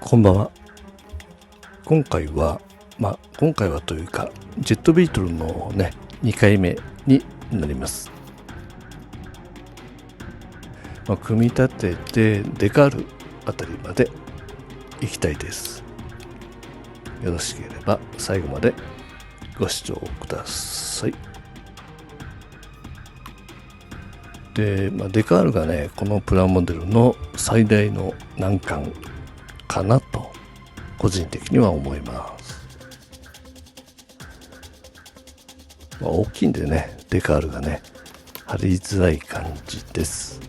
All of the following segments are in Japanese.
こんばんは。今回はというかジェットビートルのね2回目になります。組み立ててデカールあたりまで行きたいです。よろしければ最後までご視聴ください。で、デカールがねこのプラモデルの最大の難関かなと個人的には思います。大きいんでねデカールがね貼りづらい感じです。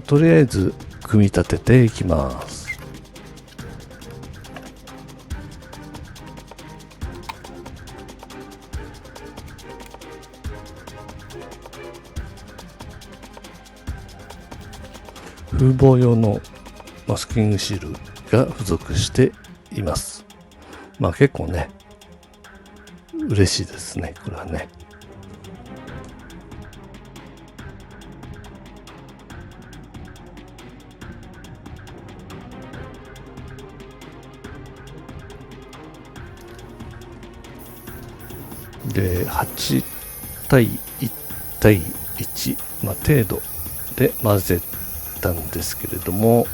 とりあえず組み立てていきます。風防用のマスキングシールが付属しています。結構ね嬉しいですね、これはね。で8対1対1、程度で混ぜたんですけれども、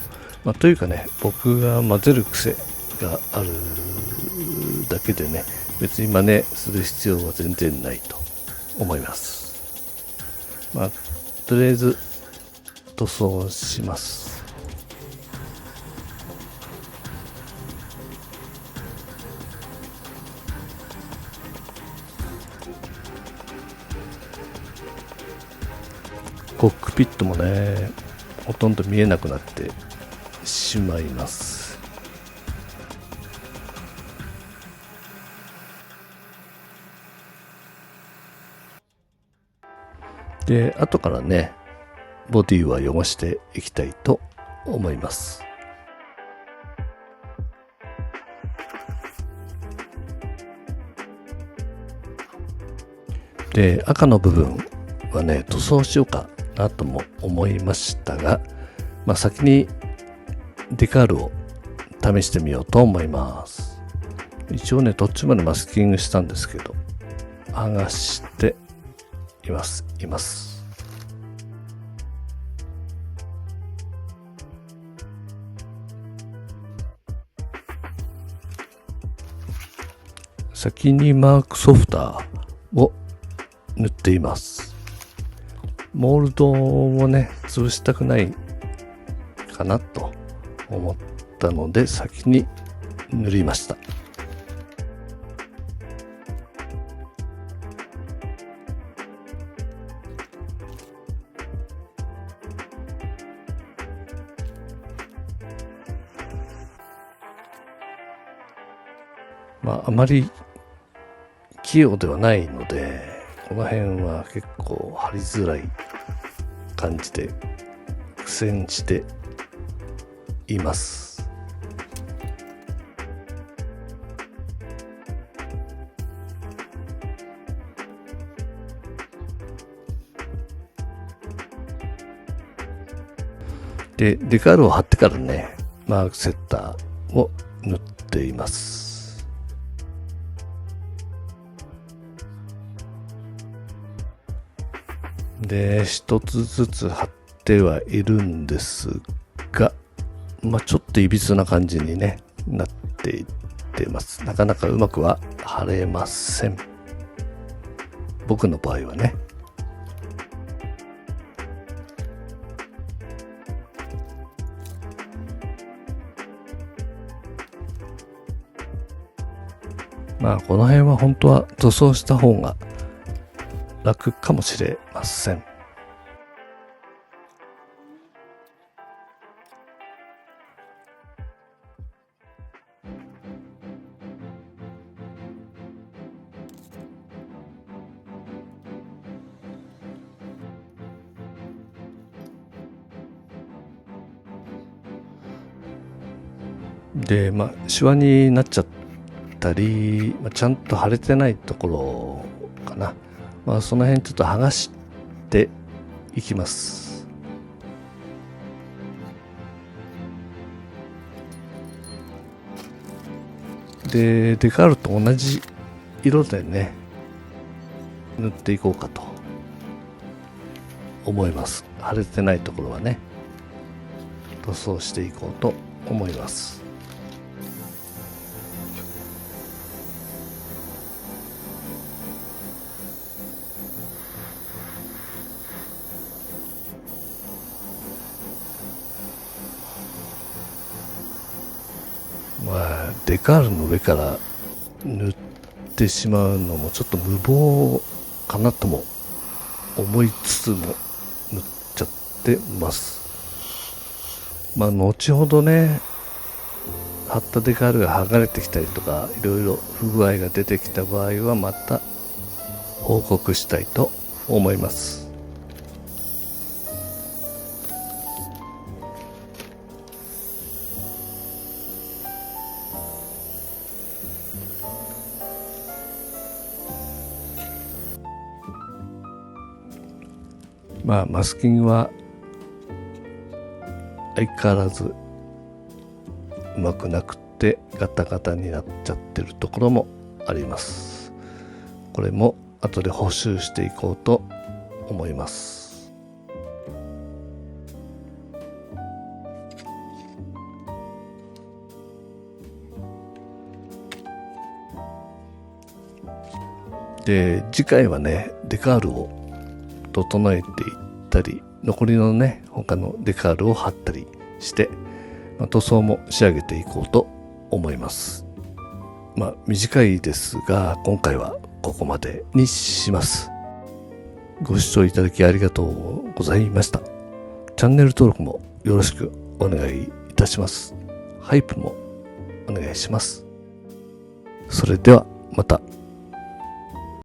というかね僕が混ぜる癖があるだけでね別に真似する必要は全然ないと思います。とりあえず塗装します。コックピットもねほとんど見えなくなってしまいます。で後からねボディは汚していきたいと思います。で赤の部分はね塗装しようかなとも思いましたが、先にデカールを試してみようと思います。一応ね途中までマスキングしたんですけど剥がしています。先にマークソフターを塗っています。モールドをね潰したくないかなと思ったので先に塗りました。あまり器用ではないのでこの辺は結構貼りづらい感じで苦戦しています。でデカールを貼ってからねマークセッターを塗っています。で一つずつ貼ってはいるんですが、ちょっといびつな感じに、ね、なっていってます。なかなかうまくは貼れません。僕の場合はね。この辺は本当は塗装した方が楽かもしれません。でシワになっちゃったり、ちゃんと貼れてないところかな、その辺ちょっと剥がしていきます。でデカールと同じ色でね塗っていこうかと思います。腫れてないところはね塗装していこうと思います。まあデカールの上から塗ってしまうのもちょっと無謀かなとも思いつつも塗っちゃってます。まあ後ほどね貼ったデカールが剥がれてきたりとかいろいろ不具合が出てきた場合はまた報告したいと思います。まあマスキングは相変わらずうまくなくてガタガタになっちゃってるところもあります。これも後で補修していこうと思います。で次回はねデカールを整えていったり残りのね他のデカールを貼ったりして、塗装も仕上げていこうと思います。短いですが今回はここまでにします。ご視聴いただきありがとうございました。チャンネル登録もよろしくお願いいたします。ハイプもお願いします。それではまた。